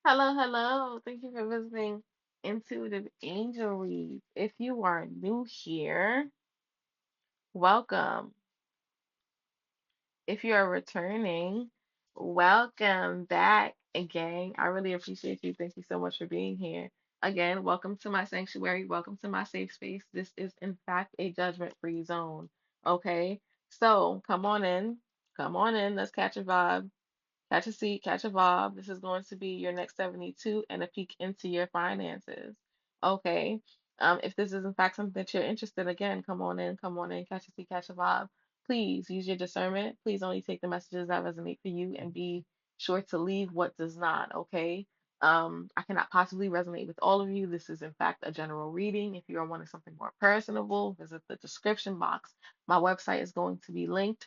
Hello, hello. Thank you for visiting Intuitive Angel Reads. If you are new here, welcome. If you are returning, welcome back again. I really appreciate you. Thank you so much for being here. Again, welcome to my sanctuary. Welcome to my safe space. This is, in fact, a judgment-free zone. Okay? So come on in. Come on in. Let's catch a vibe. Catch a seat, catch a vibe. This is going to be your next 72 and a peek into your finances. Okay. If this is in fact something that you're interested, again, come on in, catch a seat, catch a vibe. Please use your discernment. Please only take the messages that resonate for you and be sure to leave what does not. Okay. I cannot possibly resonate with all of you. This is in fact a general reading. If you are wanting something more personable, visit the description box. My website is going to be linked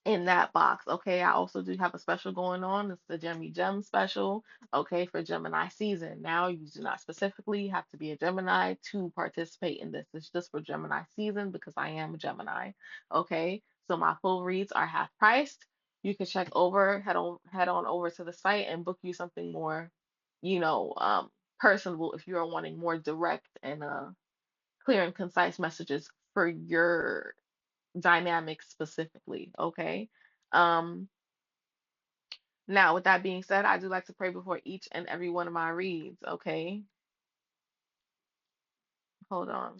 in that box. Okay, I also do have a special going on. It's the Gemmy Gem special, okay, for Gemini season. Now, you do not specifically have to be a Gemini to participate in this. It's just for Gemini season because I am a Gemini. Okay, so my full reads are half priced. You can head on over to the site and book you something more, you know, personable if you are wanting more direct and clear and concise messages for your dynamics specifically. Okay. Um, Now, with that being said, I do like to pray before each and every one of my reads. Okay. Hold on.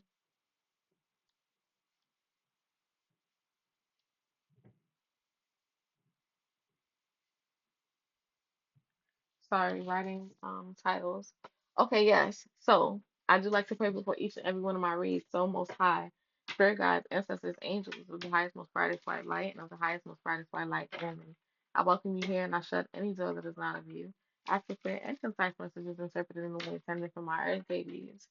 Sorry, writing titles. Okay, yes. So I do like to pray before each and every one of my reads. So most high, spirit guides, ancestors, angels of the highest, most brightest white light, and of the highest, most brightest white light only. I welcome you here and I shut any door that is not of you. Ask for clear and concise messages interpreted in the way intended for my earth babies.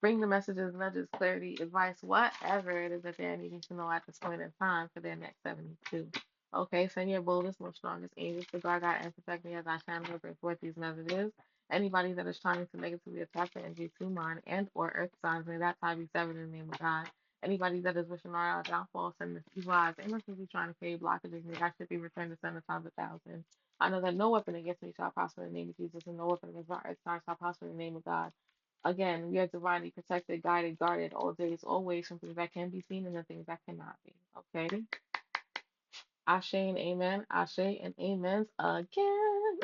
Bring the messages, nudges, clarity, advice, whatever it is that they're needing to know at this point in time for their next 72. Okay, send your boldest, most strongest angels to guard, guide, and protect me as I channel and bring forth these messages. Anybody that is trying to negatively attack the energy to mine and or earth signs, may that time be severed in the name of God. Anybody that is wishing our downfall, send this evil eyes, innocently trying to create blockages, may that should be returned to send times 1,000. I know that no weapon against me shall prosper in the name of Jesus, and no weapon against my earth signs shall prosper in the name of God. Again, we are divinely protected, guided, guarded all days, always from things that can be seen and the things that cannot be. Okay? Ashe and amen. Ashe and amens again.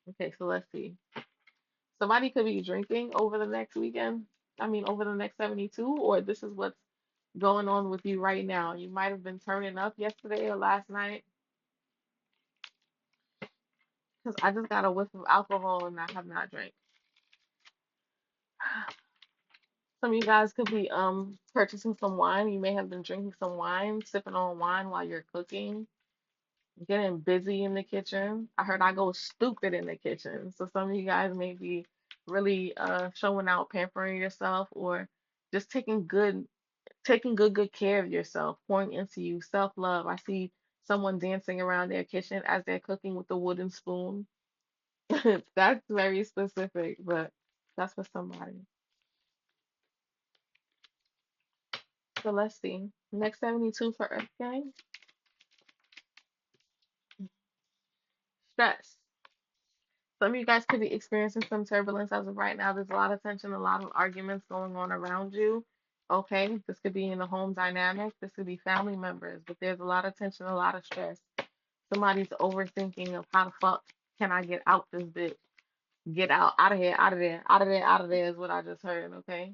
Okay, so let's see. Somebody could be drinking over the next weekend. I mean, over the next 72, or this is what's going on with you right now. You might have been turning up yesterday or last night because I just got a whiff of alcohol and I have not drank. Some of you guys could be purchasing some wine. You may have been drinking some wine, sipping on wine while you're cooking, getting busy in the kitchen. I heard I go stupid in the kitchen. So some of you guys may be really showing out, pampering yourself, or just taking good care of yourself, pouring into you, self-love. I see someone dancing around their kitchen as they're cooking with a wooden spoon. That's very specific, but that's for somebody. So let's see. Next 72 for Earth Gang. Stress. Some of you guys could be experiencing some turbulence as of right now. There's a lot of tension, a lot of arguments going on around you. Okay, this could be in the home dynamic, this could be family members, but there's a lot of tension, a lot of stress. Somebody's overthinking of how the fuck can I get out this bitch? Get out of here, out of there, out of there, out of there is what I just heard. Okay,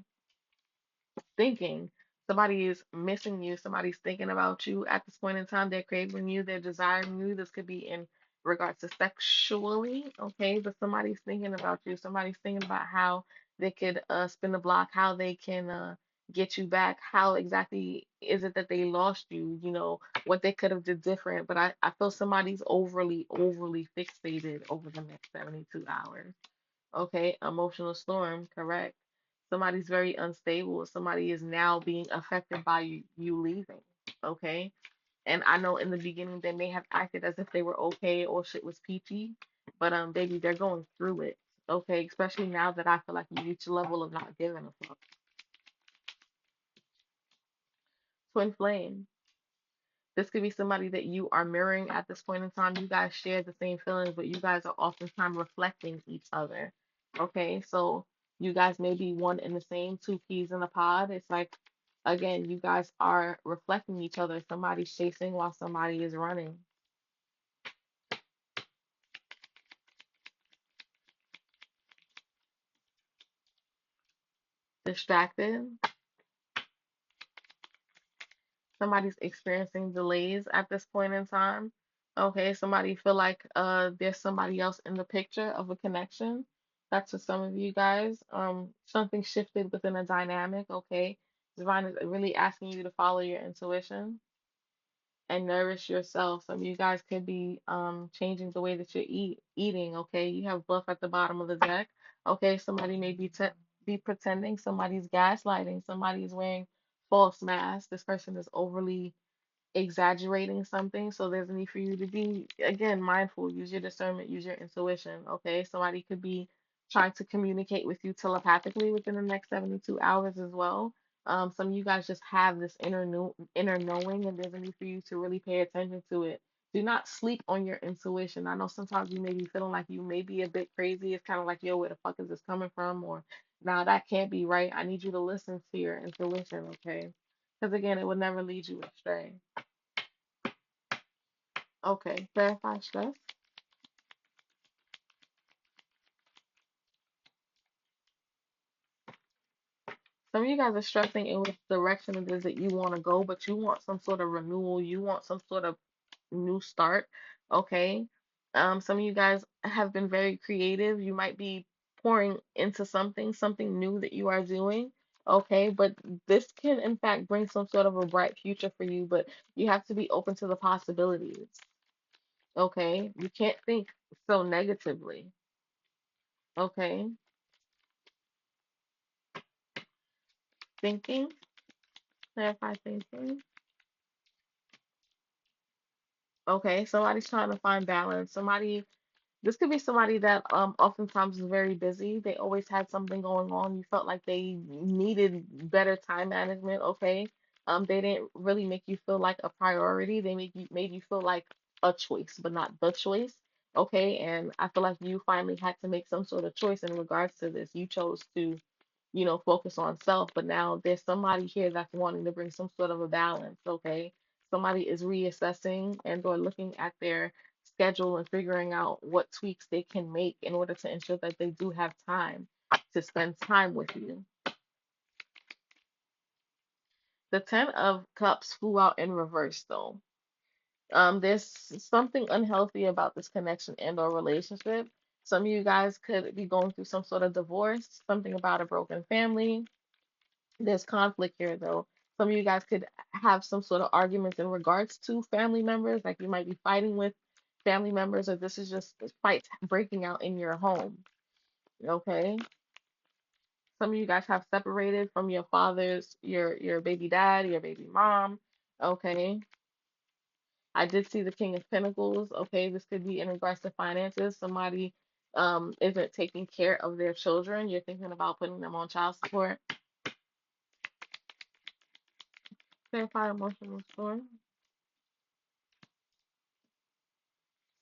thinking. Somebody is missing you. Somebody's thinking about you at this point in time. They're craving you. They're desiring you. This could be in regards to sexually, okay? But somebody's thinking about you. Somebody's thinking about how they could spin the block, how they can get you back. How exactly is it that they lost you? You know, what they could have did different. But I feel somebody's overly fixated over the next 72 hours. Okay, emotional storm, correct. Somebody's very unstable. Somebody is now being affected by you leaving. Okay. And I know in the beginning they may have acted as if they were okay or shit was peachy, but baby, they're going through it. Okay, especially now that I feel like you reach a level of not giving a fuck. Twin flame. This could be somebody that you are mirroring at this point in time. You guys share the same feelings, but you guys are oftentimes reflecting each other. Okay, so you guys may be one and the same, two peas in a pod. It's like, again, you guys are reflecting each other. Somebody's chasing while somebody is running. Distracted. Somebody's experiencing delays at this point in time. Okay, somebody feel like there's somebody else in the picture of a connection. That's for some of you guys. Something shifted within a dynamic. Okay, Divine is really asking you to follow your intuition and nourish yourself. Some of you guys could be changing the way that you're eating. Okay, you have bluff at the bottom of the deck. Okay, somebody may be pretending. Somebody's gaslighting. Somebody's wearing false masks. This person is overly exaggerating something. So there's a need for you to be, again, mindful, use your discernment, use your intuition. Okay. Somebody could be trying to communicate with you telepathically within the next 72 hours as well. Some of you guys just have this inner knowing, and there's a need for you to really pay attention to it. Do not sleep on your intuition. I know sometimes you may be feeling like you may be a bit crazy. It's kind of like, yo, where the fuck is this coming from? Or, nah, that can't be right. I need you to listen to your intuition, okay? Because again, it will never lead you astray. Okay, clarify stress. Some of you guys are stressing in which direction it is that you want to go, but you want some sort of renewal. You want some sort of new start. Okay. Some of you guys have been very creative. You might be pouring into something new that you are doing. Okay, but this can in fact bring some sort of a bright future for you, but you have to be open to the possibilities. Okay, you can't think so negatively. Okay, thinking, clarify thinking. Okay, somebody's trying to find balance. This could be somebody that oftentimes is very busy. They always had something going on. You felt like they needed better time management, okay? They didn't really make you feel like a priority. They made you feel like a choice, but not the choice. Okay, and I feel like you finally had to make some sort of choice in regards to this. You chose to focus on self. But now there's somebody here that's wanting to bring some sort of a balance, okay? Somebody is reassessing and or looking at their schedule and figuring out what tweaks they can make in order to ensure that they do have time to spend time with you. The Ten of Cups flew out in reverse though. There's something unhealthy about this connection and or relationship. Some of you guys could be going through some sort of divorce, something about a broken family. There's conflict here, though. Some of you guys could have some sort of arguments in regards to family members, like you might be fighting with family members, or this is just fights breaking out in your home. Okay. Some of you guys have separated from your father's, your baby dad, your baby mom. Okay. I did see the King of Pentacles. Okay, this could be in regards to finances. Somebody isn't taking care of their children. You're thinking about putting them on child support. Clarify emotional storm.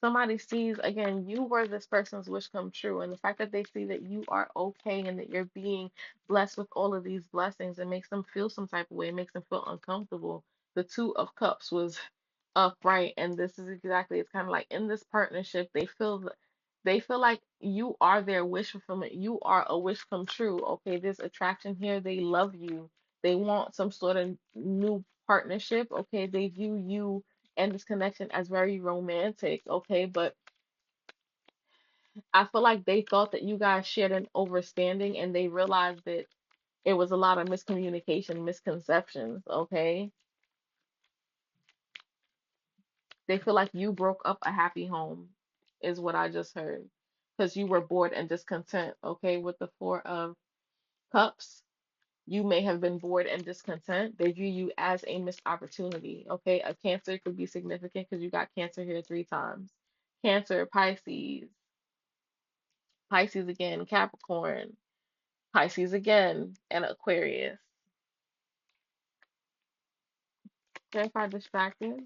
Somebody sees again, you were this person's wish come true, and the fact that they see that you are okay and that you're being blessed with all of these blessings, it makes them feel some type of way. It makes them feel uncomfortable. The Two of Cups was upright, and this is exactly, it's kind of like in this partnership they feel like you are their wish fulfillment. You are a wish come true. Okay, there's attraction here. They love you. They want some sort of new partnership. Okay, they view you and this connection as very romantic, okay? But I feel like they thought that you guys shared an overstanding and they realized that it was a lot of miscommunication, misconceptions, okay? They feel like you broke up a happy home, is what I just heard. Because you were bored and discontent, okay? With the Four of Cups, you may have been bored and discontent. They view you as a missed opportunity, okay? A Cancer could be significant because you got Cancer here 3 times. Cancer, Pisces again, Capricorn, Pisces again, and Aquarius. Clarify distracted.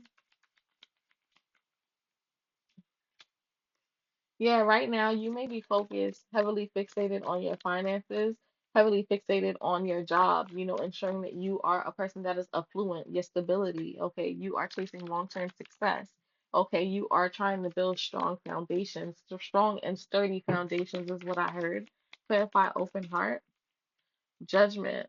Yeah, right now you may be focused, heavily fixated on your finances, heavily fixated on your job, ensuring that you are a person that is affluent, your stability. Okay, you are chasing long-term success. Okay, you are trying to build strong foundations. So strong and sturdy foundations is what I heard. Clarify open heart, judgment.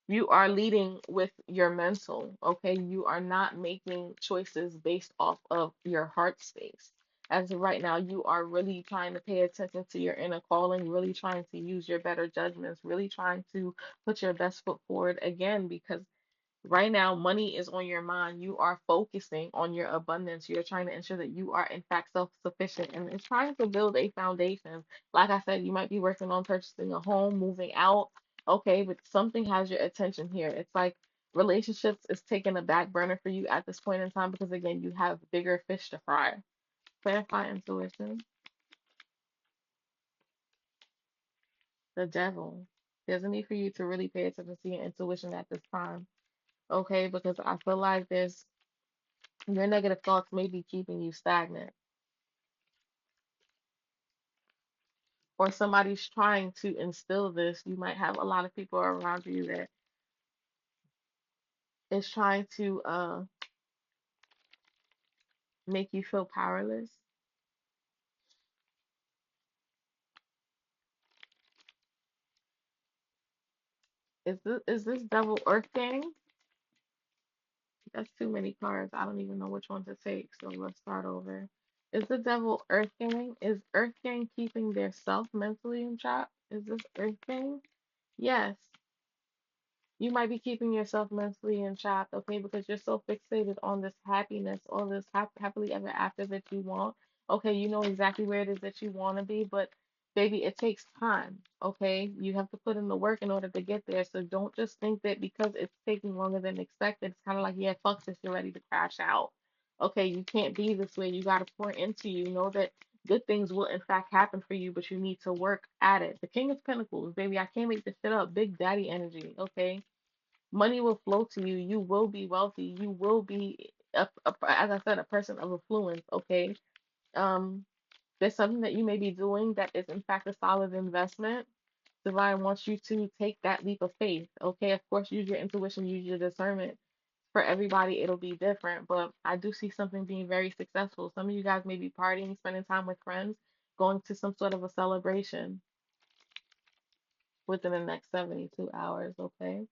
You are leading with your mental, okay? You are not making choices based off of your heart space. As of right now, you are really trying to pay attention to your inner calling, really trying to use your better judgments, really trying to put your best foot forward again, because right now, money is on your mind. You are focusing on your abundance. You're trying to ensure that you are, in fact, self-sufficient and it's trying to build a foundation. Like I said, you might be working on purchasing a home, moving out. Okay, but something has your attention here. It's like relationships is taking a back burner for you at this point in time because, again, you have bigger fish to fry. Clarify intuition. The devil. There's a need for you to really pay attention to your intuition at this time. Okay, because I feel like your negative thoughts may be keeping you stagnant, or somebody's trying to instill this. You might have a lot of people around you that is trying to make you feel powerless. Is this double Earth Gang? That's too many cards. I don't even know which one to take. So let's start over. Is the devil Earth Gang? Is Earth Gang keeping their self mentally in check? Is this Earth Gang? Yes. You might be keeping yourself mentally in check, okay, because you're so fixated on this happiness, all this happily ever after that you want. Okay, you know exactly where it is that you want to be, but baby, it takes time, okay? You have to put in the work in order to get there. So don't just think that because it's taking longer than expected, it's kind of like, yeah, fuck this, you're ready to crash out. Okay, you can't be this way. You got to pour into you. Know that good things will in fact happen for you, but you need to work at it. The King of Pentacles, baby, I can't make this shit up. Big Daddy energy, okay? Money will flow to you. You will be wealthy. You will be, as I said, a person of affluence. Okay. Um, there's something that you may be doing that is in fact a solid investment. Divine wants you to take that leap of faith. Okay. Of course, use your intuition, use your discernment. For everybody, it'll be different, but I do see something being very successful. Some of you guys may be partying, spending time with friends, going to some sort of a celebration within the next 72 hours. Okay.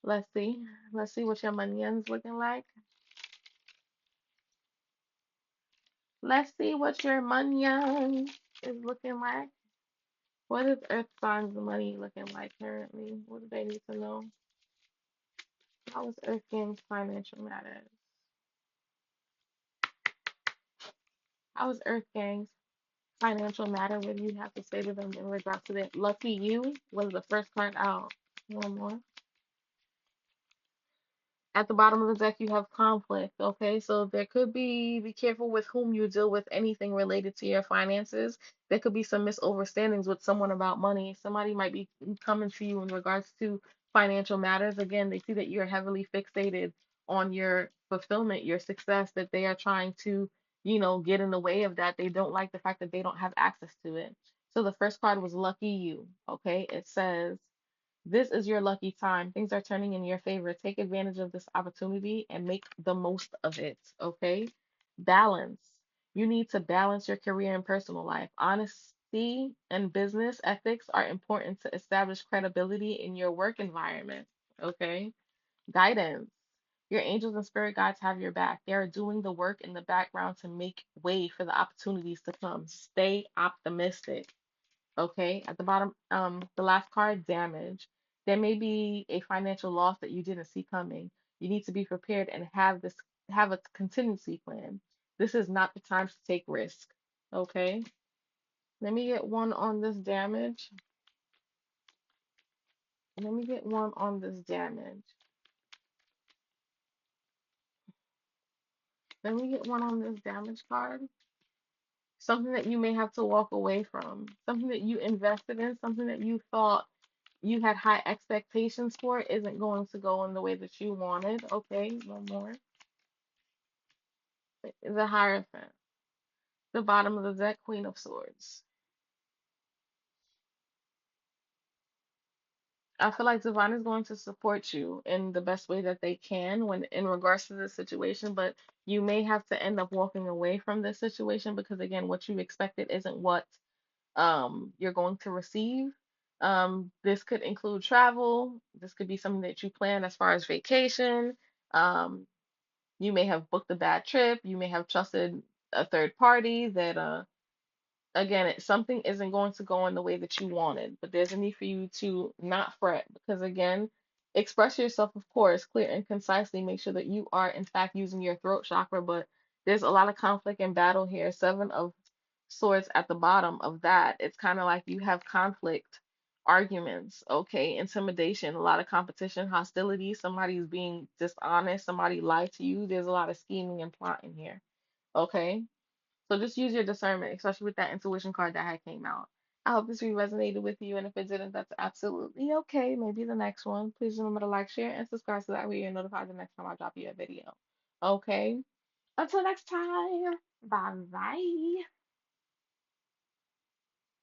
Let's see. Let's see what your MonYonz looking like. Let's see what your MonYonz is looking like. What is Earth signs money looking like currently? What do they need to know? How is Earth Gang's financial matters? How is Earth Gang's financial matter? What do you have to say to them in regards to that? Lucky you was the first card out. One more. At the bottom of the deck, you have conflict. Okay, so there could be careful with whom you deal with anything related to your finances. There could be some misunderstandings with someone about money. Somebody might be coming to you in regards to financial matters. Again, they see that you're heavily fixated on your fulfillment, your success, that they are trying to, get in the way of that. They don't like the fact that they don't have access to it. So the first card was lucky you. Okay, it says, this is your lucky time. Things are turning in your favor. Take advantage of this opportunity and make the most of it. Okay. Balance. You need to balance your career and personal life. Honesty and business ethics are important to establish credibility in your work environment. Okay. Guidance. Your angels and spirit guides have your back. They are doing the work in the background to make way for the opportunities to come. Stay optimistic. Okay, at the bottom, the last card, damage. There may be a financial loss that you didn't see coming. You need to be prepared and have a contingency plan. This is not the time to take risk. Okay, let me get one on this damage. Let me get one on this damage. Let me get one on this damage card. Something that you may have to walk away from. Something that you invested in, something that you thought you had high expectations for isn't going to go in the way that you wanted. Okay, one more. The Hierophant. The bottom of the deck, Queen of Swords. I feel like Divine is going to support you in the best way that they can when in regards to this situation, but you may have to end up walking away from this situation because again, what you expected isn't what you're going to receive. This could include travel. This could be something that you plan as far as vacation. Um, you may have booked a bad trip. You may have trusted a third party that again, something isn't going to go in the way that you wanted, but there's a need for you to not fret because, again, express yourself, of course, clear and concisely. Make sure that you are, in fact, using your throat chakra, but there's a lot of conflict and battle here. Seven of Swords at the bottom of that. It's kind of like you have conflict, arguments, okay, intimidation, a lot of competition, hostility. Somebody's being dishonest, somebody lied to you. There's a lot of scheming and plotting here, okay? So just use your discernment, especially with that intuition card that had came out. I hope this really resonated with you, and if it didn't, that's absolutely okay. Maybe the next one. Please remember to like, share, and subscribe so that way you're notified the next time I drop you a video. Okay? Until next time. Bye bye.